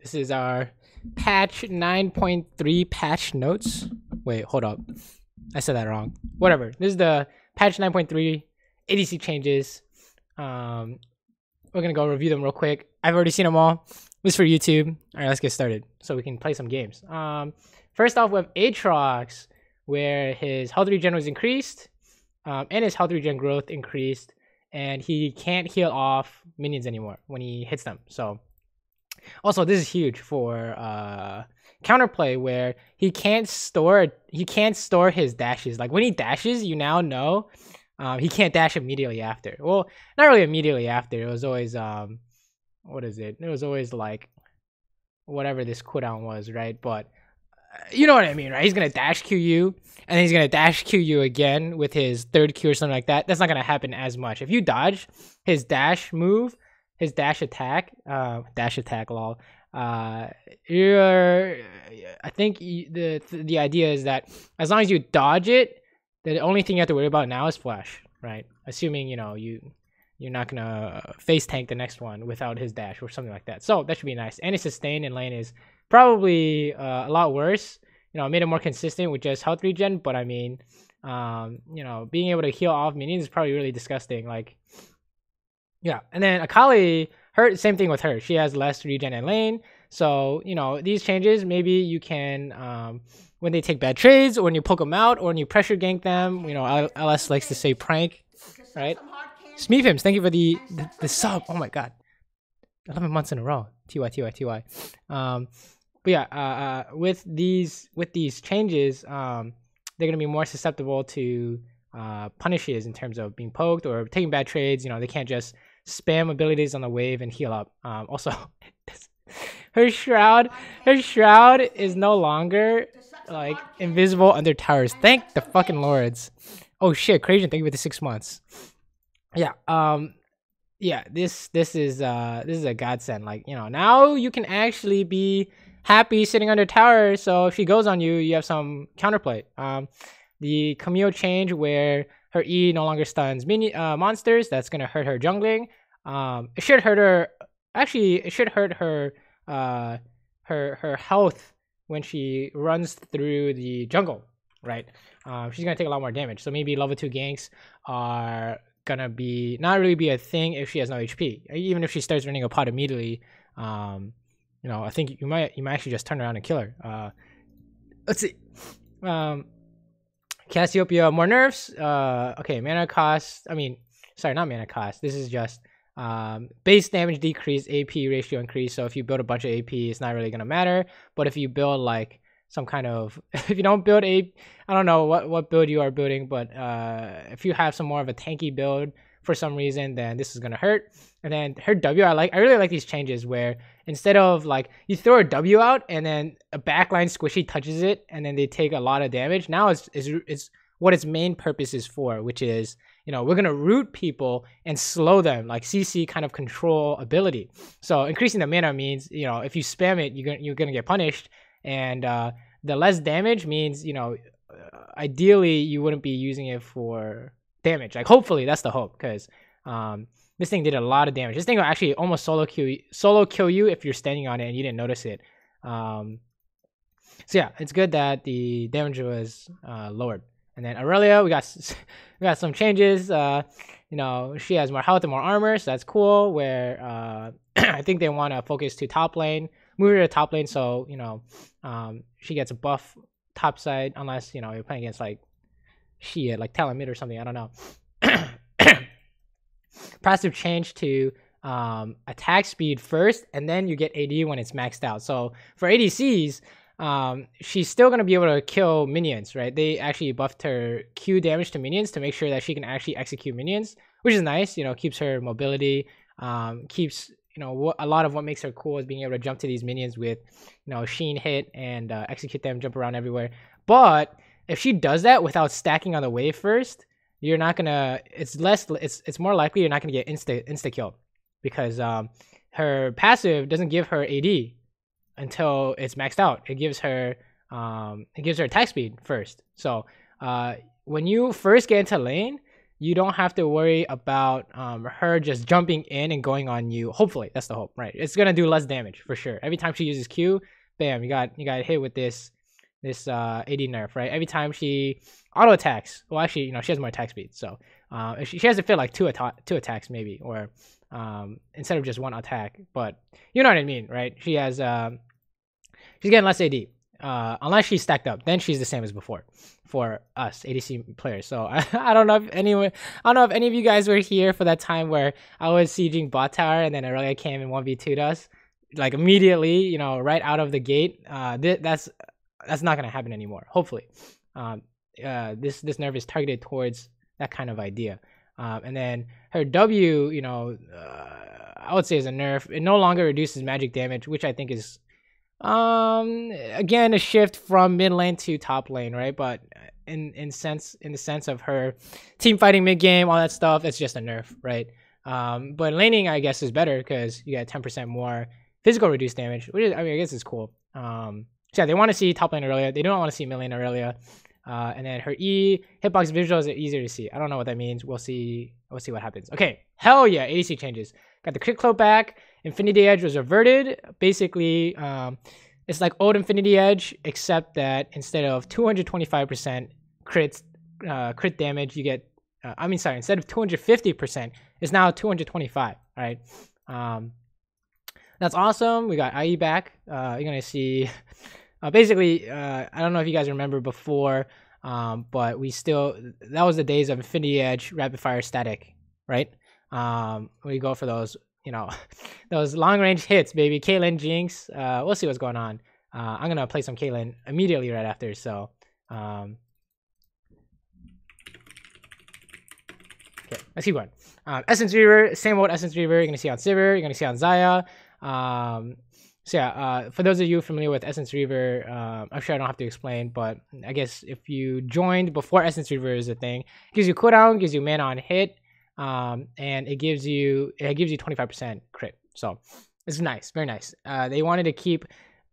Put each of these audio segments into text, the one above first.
This is our patch 9.3 patch notes. Wait, hold up. I said that wrong. Whatever. This is the patch 9.3 ADC changes. We're gonna go review them real quick. I've already seen them all. This is for YouTube. All right, let's get started so we can play some games. First off, we have Aatrox, where his health regen was increased, and his health regen growth increased, and he can't heal off minions anymore when he hits them. So, also this is huge for counterplay, where he can't store his dashes. Like when he dashes, you now know he can't dash immediately after. Well, not really immediately after. It was always what is it? It was always like whatever this cooldown was, right? But you know what I mean, right? He's gonna dash Q you, and then he's gonna dash Q you again with his third Q or something like that. That's not gonna happen as much. If you dodge his dash move, his dash attack, lol. I think the idea is that as long as you dodge it, the only thing you have to worry about now is flash, right? Assuming you're not gonna face tank the next one without his dash or something like that. So that should be nice. And his sustain in lane is probably a lot worse. I made it more consistent with just health regen, but I mean, being able to heal off minions is probably really disgusting. Like, yeah. And then Akali, same thing with her. She has less regen in lane. So, these changes, maybe you can, when they take bad trades, or when you poke them out, or when you pressure gank them, LS likes to say prank, right? Smeefhims, thank you for the sub. Oh my god, 11 months in a row. Ty. But yeah, with these changes, they're gonna be more susceptible to punishes in terms of being poked or taking bad trades. They can't just spam abilities on the wave and heal up. Also, her shroud is no longer like invisible under towers. Thank the fucking lords. Oh shit, Crazn, thank you for the 6 months. Yeah, yeah, this is a godsend. Like, now you can actually be happy sitting under tower. So if she goes on you, you have some counterplay. The Qwelz change where her E no longer stuns monsters. That's gonna hurt her jungling. It should hurt her. Actually, it should hurt her her health when she runs through the jungle, right? She's gonna take a lot more damage. So maybe level 2 ganks are gonna be not really be a thing if she has no HP. Even if she starts running a pot immediately, I think you might actually just turn around and kill her. Let's see. Cassiopeia, more nerfs. Okay, mana cost. Sorry, not mana cost. This is just base damage decrease, AP ratio increase. So if you build a bunch of AP, it's not really gonna matter. But if you build like some kind of, if you don't build I don't know what build you are building, but if you have some more of a tanky build for some reason, then this is gonna hurt. And then her W, I really like these changes where instead of like you throw a W out and then a backline squishy touches it and then they take a lot of damage. Now it's what its main purpose is for, which is we're gonna root people and slow them, like CC kind of control ability. So increasing the mana means if you spam it, you're gonna get punished. And the less damage means ideally you wouldn't be using it for damage. Like hopefully that's the hope, because this thing did a lot of damage. This thing will actually almost solo kill you if you're standing on it and you didn't notice it. So yeah, it's good that the damage was lowered. And then Aurelia, we got some changes. She has more health and more armor, so that's cool. Where I think they want to focus to top lane, move her to top lane, so she gets a buff top side, unless you're playing against like Talon mid or something. I don't know. Passive change to attack speed first, and then you get AD when it's maxed out. So for ADCs, she's still going to be able to kill minions, right? They actually buffed her Q damage to minions to make sure that she can actually execute minions, which is nice. Keeps her mobility, keeps a lot of what makes her cool is being able to jump to these minions with sheen hit and execute them, jump around everywhere. But if she does that without stacking on the wave first, you're not gonna, it's more likely you're not gonna get insta kill, because her passive doesn't give her AD until it's maxed out. It gives her attack speed first. So when you first get into lane, you don't have to worry about her just jumping in and going on you. Hopefully, that's the hope, right? It's gonna do less damage for sure. Every time she uses Q, bam, you got hit with this AD nerf, right? Every time she auto attacks, well, actually, you know, she has more attack speed, so if she has to fit like two attacks maybe, or instead of just one attack. But you know what I mean, right? She has she's getting less AD. Unless she's stacked up, then she's the same as before for us ADC players. So I don't know if any of you guys were here for that time where I was sieging bot tower and then Aurelia came and 1v2'd us, like immediately, you know, right out of the gate. That's not gonna happen anymore. Hopefully, this nerf is targeted towards that kind of idea. And then her W, you know, I would say is a nerf. It no longer reduces magic damage, which I think is again a shift from mid lane to top lane, right? But in the sense of her team fighting mid game, all that stuff, it's just a nerf, right? But laning, I guess, is better because you get 10% more physical reduced damage, which is, I mean, I guess it's cool. So yeah, they want to see top lane Aurelia. They don't want to see mid lane Aurelia. And then her E hitbox visuals are easier to see. I don't know what that means. We'll see what happens. Okay, hell yeah, ADC changes. Got the crit cloak back. Infinity Edge was reverted. Basically, it's like old Infinity Edge, except that instead of 225% crit damage, you get, instead of 250%, it's now 225, all right? That's awesome. We got IE back. You're going to see, basically, I don't know if you guys remember before, but that was the days of Infinity Edge, rapid fire static, right? We go for those, you know, those long range hits, baby. Caitlyn, Jinx. We'll see what's going on. I'm gonna play some Caitlyn immediately right after. So, okay, let's keep going. Essence Reaver, same old Essence Reaver. You're gonna see on Saber. You're gonna see on Zyra. So yeah, for those of you familiar with Essence Reaver, I'm sure I don't have to explain, but I guess if you joined before Essence Reaver is a thing, it gives you cooldown, gives you mana on hit. And it gives you 25% crit, so it's nice, very nice. They wanted to keep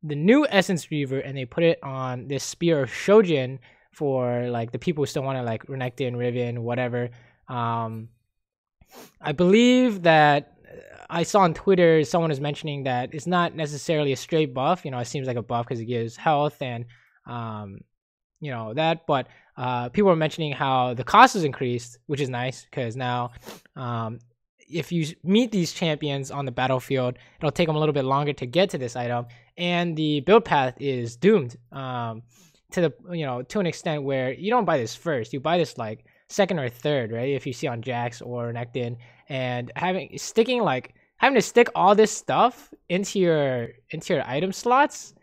the new Essence Reaver and they put it on this Spear of Shojin for like the people who still want to like Renekton, Riven, whatever. I believe that I saw on Twitter someone was mentioning that it's not necessarily a straight buff. You know, it seems like a buff because it gives health and you know that, but people were mentioning how the cost has increased, which is nice because now if you meet these champions on the battlefield, it'll take them a little bit longer to get to this item, and the build path is doomed to the, you know, to an extent where you don't buy this first, you buy this like second or third, right? If you see on Jax or Renekton, and having to stick all this stuff into your item slots,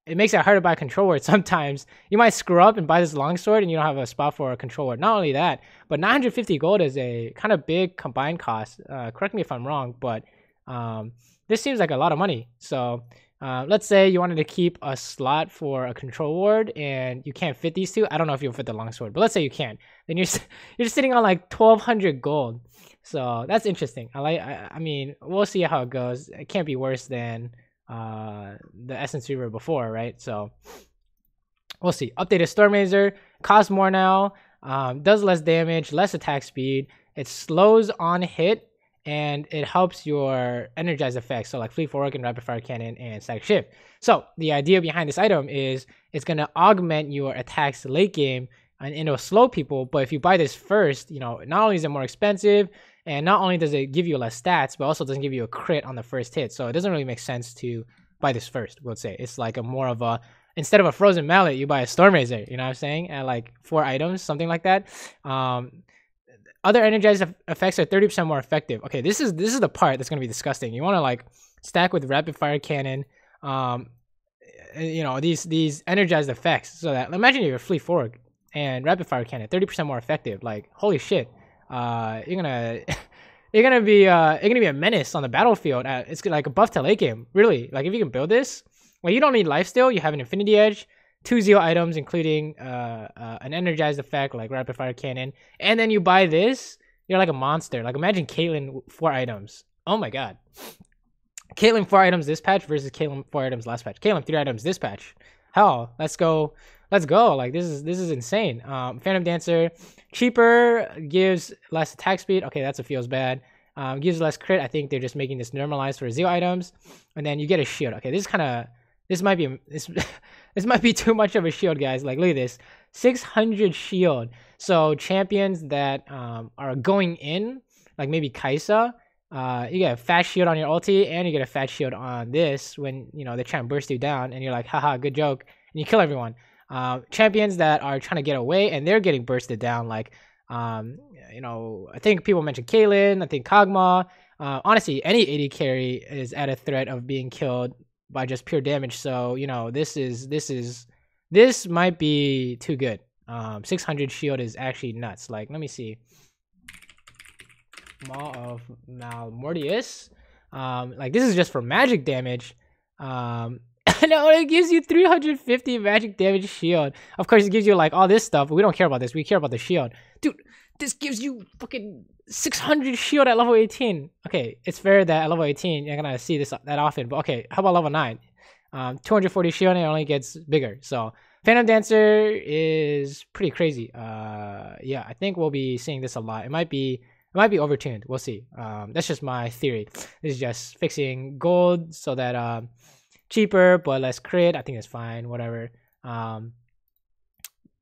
it makes it hard to buy a control word. Sometimes you might screw up and buy this longsword and you don't have a spot for a control word. Not only that, but 950 gold is a kind of big combined cost. Correct me if I'm wrong, but this seems like a lot of money. So let's say you wanted to keep a slot for a control ward and you can't fit these two. I don't know if you'll fit the longsword, but let's say you can. Then you're sitting on like 1200 gold. So that's interesting. I mean, we'll see how it goes. It can't be worse than the Essence Reaver before, right? So we'll see. Updated Stormrazor, costs more now, does less damage, less attack speed. It slows on hit and it helps your energized effects, so like Fleet Forward and Rapid Fire Cannon and Static Shift. So the idea behind this item is it's going to augment your attacks late game and it'll slow people. But if you buy this first, you know, not only is it more expensive, and not only does it give you less stats, but also doesn't give you a crit on the first hit. So it doesn't really make sense to buy this first, we'll say. It's like a more of a, instead of a Frozen Mallet, you buy a Stormrazor, you know what I'm saying? At like 4 items, something like that. Other energized effects are 30% more effective. Okay, this is the part that's going to be disgusting. You want to like stack with Rapid Fire Cannon, you know, these energized effects, so that, imagine you're Fleet Forward and Rapid Fire Cannon, 30% more effective. Like, holy shit. You're gonna be a menace on the battlefield. It's like a buff to late game, really. Like if you can build this, well, you don't need lifesteal. You have an Infinity Edge, 2 Zeal items, including an energized effect like Rapid Fire Cannon, and then you buy this, you're like a monster. Like imagine Caitlyn 4 items. Oh my god, Caitlyn 4 items this patch versus Caitlyn 4 items last patch. Caitlyn 3 items this patch. hell, let's go. Like this is insane. Phantom Dancer, cheaper, gives less attack speed. Okay, that's a feels bad. Gives less crit. I think they're just making this normalized for 0 items, and then you get a shield. Okay, this might be this might be too much of a shield, guys. Like look at this, 600 shield. So champions that are going in, like maybe Kai'Sa, you get a fat shield on your ulti, and you get a fat shield on this when they're trying to burst you down, and you're like, haha, good joke, and you kill everyone. Champions that are trying to get away and they're getting bursted down, like I think people mentioned Caitlyn, I think Kog'Maw. Honestly, any AD carry is at a threat of being killed by just pure damage. So this might be too good. 600 shield is actually nuts. Like, let me see. Maw of Malmortius. Like this is just for magic damage. No, it gives you 350 magic damage shield. Of course, it gives you like all this stuff, but we don't care about this. We care about the shield. Dude, this gives you fucking 600 shield at level 18. Okay, it's fair that at level 18, you're gonna see this that often. But okay, how about level 9? 240 shield, and it only gets bigger. So Phantom Dancer is pretty crazy. Yeah, I think we'll be seeing this a lot. It might be overtuned. We'll see. That's just my theory. This is just fixing gold so that cheaper but less crit. I think it's fine. Whatever.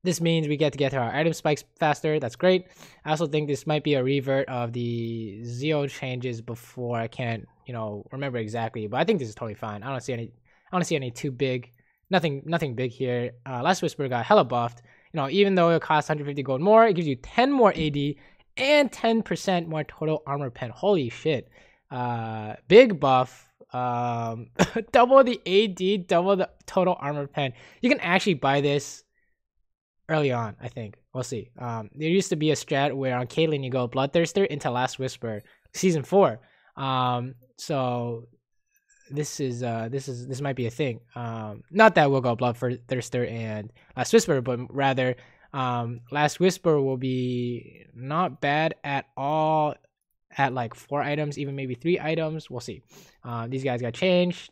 This means we get to get to our item spikes faster. That's great. I also think this might be a revert of the Zio changes before. I can't remember exactly, but I think this is totally fine. I don't see any too big. Nothing big here. Last Whisper got hella buffed. Even though it costs 150 gold more, it gives you 10 more AD and 10% more total armor pen. Holy shit. Big buff. Double the AD, double the total armor pen. You can actually buy this early on, I think. We'll see. There used to be a strat where on Caitlyn you go Bloodthirster into Last Whisper, season 4. So this might be a thing. Not that we'll go Bloodthirster and Last Whisper, but rather Last Whisper will be not bad at all at like 4 items, even maybe 3 items. We'll see. These guys got changed.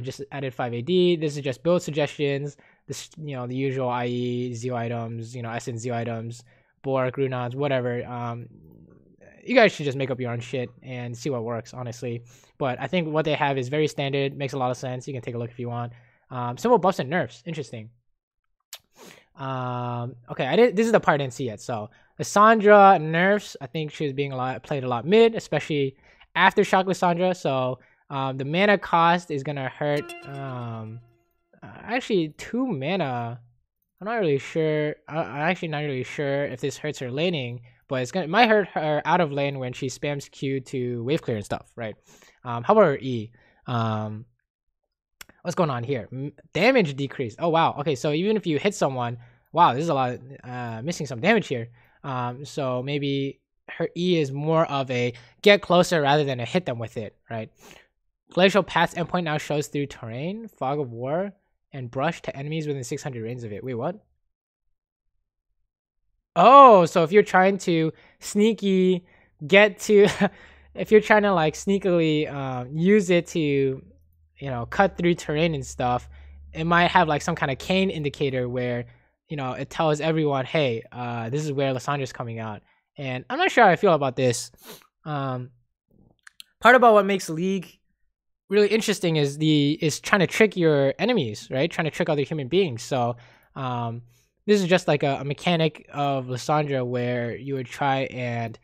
Just added 5 AD. This is just build suggestions. This, the usual, i.e. Zio items, Essence Zio items, Bork, Runons, whatever. You guys should just make up your own shit and see what works, honestly. But I think what they have is very standard, makes a lot of sense. You can take a look if you want. Simple buffs and nerfs. Interesting. Okay, this is the part I didn't see yet. So Lissandra nerfs. I think she was being played a lot mid, especially after Shock Lissandra. So the mana cost is gonna hurt. Actually, 2 mana. I'm not really sure. I'm actually not really sure if this hurts her laning, but it might hurt her out of lane when she spams Q to wave clear and stuff, right? How about her E? What's going on here? Damage decrease. Oh wow. Okay, so even if you hit someone, wow, this is a lot. Missing some damage here. So maybe her E is more of a get closer rather than a hit them with it, right? Glacial Path's endpoint now shows through terrain, Fog of War, and brush to enemies within 600 range of it. Wait, what? Oh, so if you're trying to sneaky get to, if you're trying to like sneakily use it to, cut through terrain and stuff, it might have like some kind of cane indicator where, it tells everyone, hey, this is where Lissandra's coming out. And I'm not sure how I feel about this. Part about what makes League really interesting is trying to trick your enemies, right? Trying to trick other human beings. So this is just like a mechanic of Lissandra where you would try and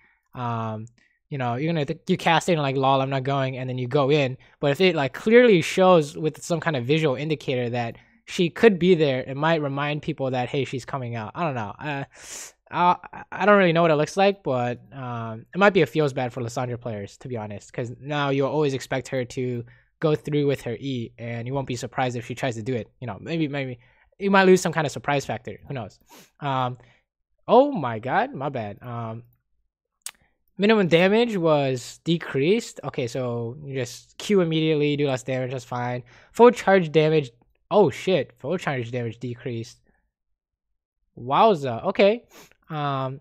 you cast it and like lol, I'm not going, and then you go in. But if it like clearly shows with some kind of visual indicator that she could be there, it might remind people that hey, she's coming out. I don't know. I don't really know what it looks like, but it might be a feels bad for Lissandra players, to be honest, because now you'll always expect her to go through with her E, and you won't be surprised if she tries to do it. Maybe you might lose some kind of surprise factor. Who knows? Oh my god, my bad. Minimum damage was decreased. Okay, so you just Q immediately, do less damage. That's fine. Full charge damage. Oh shit, full charge damage decreased. Wowza. Okay. In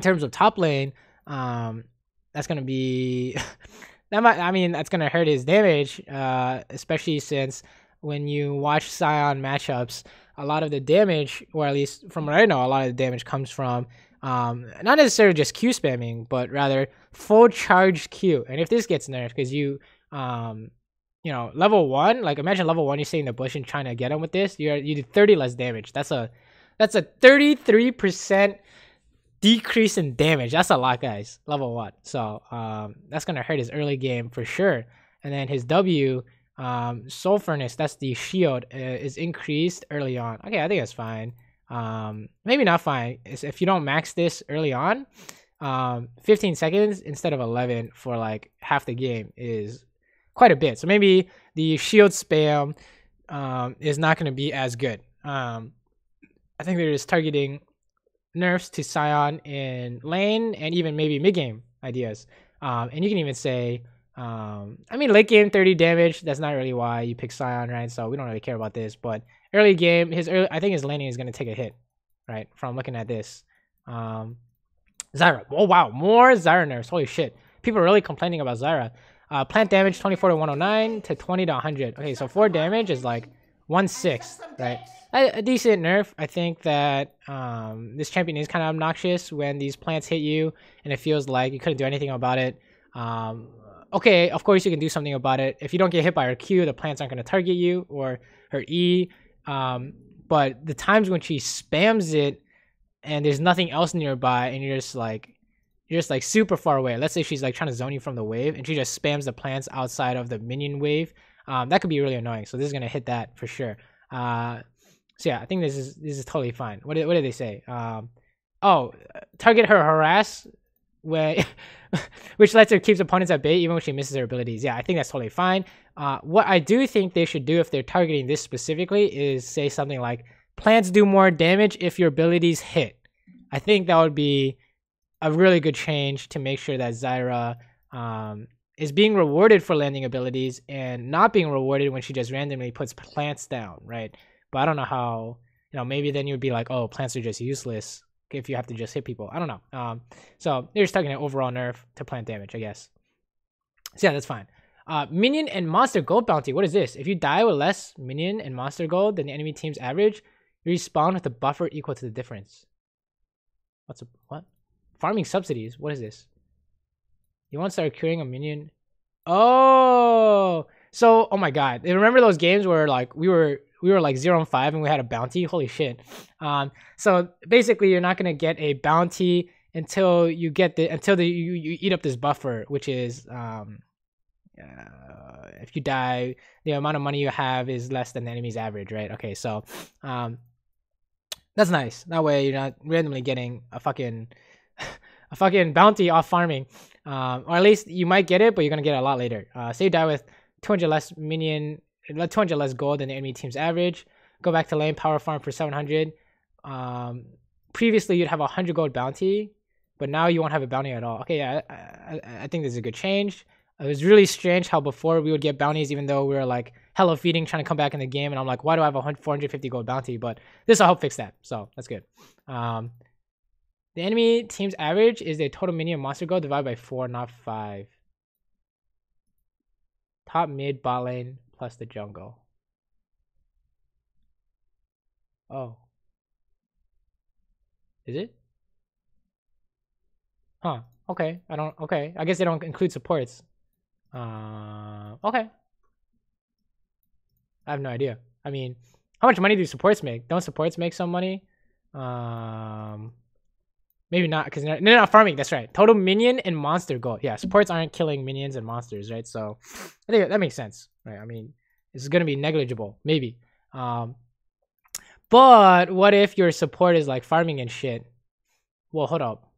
terms of top lane, that's gonna be that's gonna hurt his damage, especially since when you watch Sion matchups, a lot of the damage, or at least from what I know, a lot of the damage comes from not necessarily just Q spamming, but rather full charged Q. And if this gets nerfed, because you know, level 1, like imagine level 1, you're sitting in the bush and trying to get him with this, you do 30 less damage. That's a 33% decrease in damage. That's a lot, guys. Level 1. So that's gonna hurt his early game for sure. And then his W, Soul Furnace, that's the shield, is increased early on. Okay, I think that's fine. Maybe not fine. If you don't max this early on, 15 seconds instead of 11 for like half the game is quite a bit. So maybe the shield spam is not going to be as good. I think they're just targeting nerfs to Sion in lane and even maybe mid game ideas. And you can even say, I mean, late game 30 damage. That's not really why you pick Sion, right? So we don't really care about this. But early game, I think his laning is going to take a hit, right? From looking at this. Zyra. Oh wow, more Zyra nerfs. Holy shit. People are really complaining about Zyra. Plant damage 24 to 109 to 20 to 100. Okay, so 4 damage is like 1/6, right? A decent nerf. I think that this champion is kind of obnoxious when these plants hit you and it feels like you couldn't do anything about it. Okay, of course you can do something about it. If you don't get hit by her Q, the plants aren't going to target you, or her E. But the times when she spams it and there's nothing else nearby and you're just like super far away. Let's say she's like trying to zone you from the wave and she just spams the plants outside of the minion wave. That could be really annoying. So this is gonna hit that for sure. So yeah, I think this is totally fine. What did they say? Oh, target her harass, which lets her keeps opponents at bay even when she misses her abilities. Yeah, I think that's totally fine. What I do think they should do if they're targeting this specifically is say something like, plants do more damage if your abilities hit. I think that would be a really good change to make sure that Zyra is being rewarded for landing abilities and not being rewarded when she just randomly puts plants down, right? But I don't know how, you know, maybe then you would be like, oh, plants are just useless if you have to just hit people. I don't know. So they're just talking an overall nerf to plant damage, I guess. So yeah, that's fine. Minion and monster gold bounty. What is this? If you die with less minion and monster gold than the enemy team's average, you respawn with a buffer equal to the difference. What? Farming subsidies. What is this? You want to start curing a minion? Oh, so oh my god! Remember those games where like we were like 0-5 and we had a bounty? Holy shit! So basically, you're not gonna get a bounty until you eat up this buffer, which is if you die, the amount of money you have is less than the enemy's average, right? Okay, so that's nice. That way you're not randomly getting a fucking bounty off farming, or at least you might get it, but you're gonna get it a lot later. Say you die with 200 less minion, 200 less gold than the enemy team's average. Go back to lane, power farm for 700. Previously you'd have a 100 gold bounty, but now you won't have a bounty at all. Okay, yeah, I think this is a good change. It was really strange how before we would get bounties even though we were like hella feeding trying to come back in the game, and I'm like, why do I have a 450 gold bounty? But this will help fix that, so that's good. The enemy team's average is the total minion monster gold divided by 4, not 5. Top, mid, bot lane plus the jungle. Oh, is it? Huh, okay. Okay, I guess they don't include supports. Okay, I have no idea. I mean, how much money do supports make? Don't supports make some money? Maybe not, because they're not farming. That's right. Total minion and monster gold. Yeah, supports aren't killing minions and monsters, right? So I think that makes sense, right? I mean, it's gonna be negligible, maybe. But what if your support is like farming and shit? Well, hold up.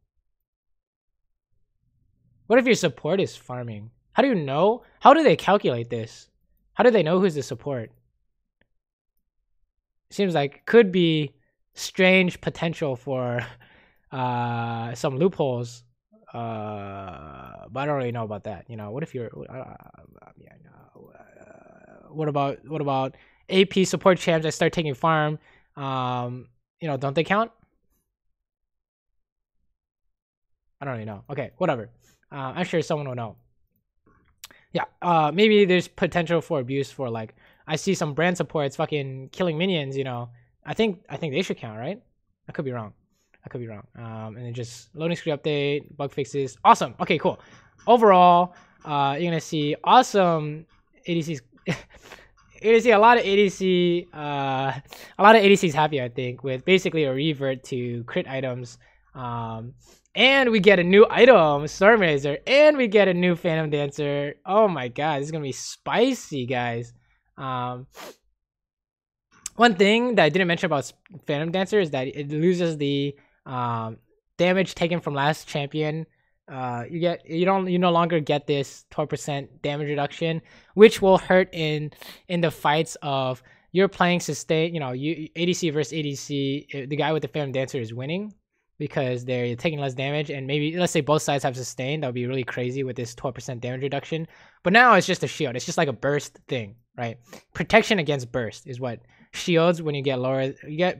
What if your support is farming? How do you know? How do they calculate this? How do they know who's the support? Seems like could be strange potential for some loopholes, but I don't really know about that. You know, what if you're what about AP support champs that start taking farm? You know, don't they count? I don't really know. Okay, whatever. I'm sure someone will know. Yeah, maybe there's potential for abuse for like I see some brand supports fucking killing minions, you know. I think they should count, right? I could be wrong. And then just loading screen update, bug fixes. Awesome. Okay, cool. Overall, you're gonna see awesome ADCs. You're gonna see a lot of ADCs happy, I think, with basically a revert to crit items. And we get a new item, Stormraiser, and we get a new Phantom Dancer. Oh my god, this is gonna be spicy, guys. One thing that I didn't mention about Phantom Dancer is that it loses the damage taken from last champion. You no longer get this 12% damage reduction, which will hurt in the fights of you're playing sustain. You know, you ADC versus ADC, the guy with the Phantom Dancer is winning because they're taking less damage, and maybe let's say both sides have sustain. That would be really crazy with this 12% damage reduction. But now it's just a shield. It's just like a burst thing, right? Protection against burst is what shields when you get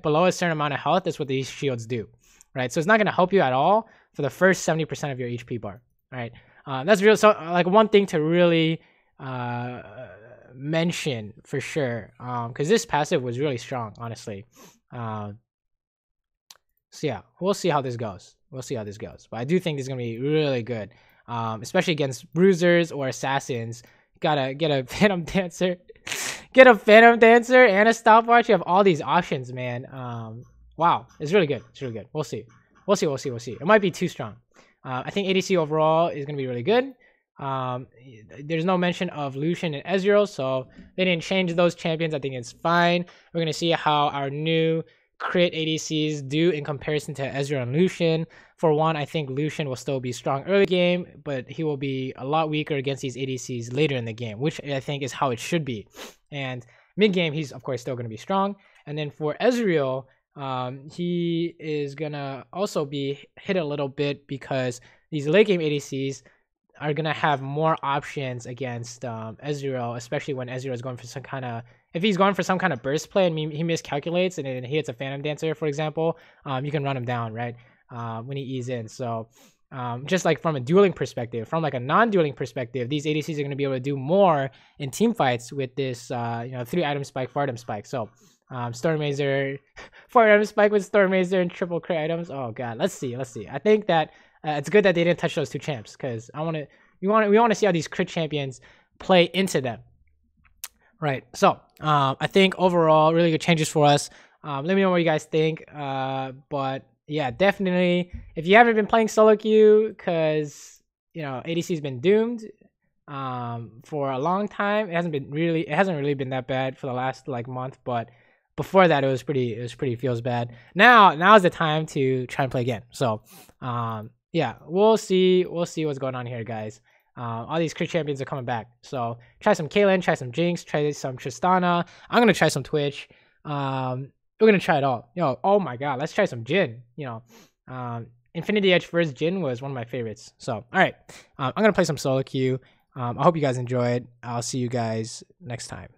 below a certain amount of health. That's what these shields do, right? So it's not going to help you at all for the first 70% of your HP bar, right? That's real. So like one thing to really mention for sure, because this passive was really strong, honestly. So yeah, we'll see how this goes. But I do think this is gonna be really good, especially against bruisers or assassins. Gotta get a Phantom Dancer, and a stopwatch. You have all these options, man. Wow, it's really good. We'll see. It might be too strong. I think ADC overall is gonna be really good. There's no mention of Lucian and Ezreal, so they didn't change those champions. I think it's fine. We're gonna see how our new crit ADCs do in comparison to Ezreal and Lucian. For one, I think Lucian will still be strong early game, but he will be a lot weaker against these ADCs later in the game, which I think is how it should be. And mid game, he's of course still going to be strong. And then for Ezreal, he is gonna also be hit a little bit because these late game ADCs are gonna have more options against Ezreal, especially when Ezreal is going for some kind of, if he's going for some kind of burst play and he miscalculates and then he hits a Phantom Dancer, for example, you can run him down, right? When he eases in. So just like from a dueling perspective, from like a non-dueling perspective, these ADCs are going to be able to do more in team fights with this 3-item spike, 4-item spike. So Stormraiser, 4-item spike with Stormraiser and triple crit items. Oh god, let's see. I think that it's good that they didn't touch those two champs, because we want to see how these crit champions play into them. Right. So I think overall really good changes for us. Let me know what you guys think. But yeah, definitely if you haven't been playing solo queue, because ADC's been doomed for a long time. It hasn't really been that bad for the last like month, but before that it was pretty feels bad. Now is the time to try and play again. So yeah, we'll see what's going on here, guys. All these crit champions are coming back, so try some Kaylin, try some Jinx, try some Tristana. I'm gonna try some Twitch. We're gonna try it all. Oh my god, let's try some Jhin. Infinity Edge first Jhin was one of my favorites. So all right, I'm gonna play some solo queue. I hope you guys enjoyed. I'll see you guys next time.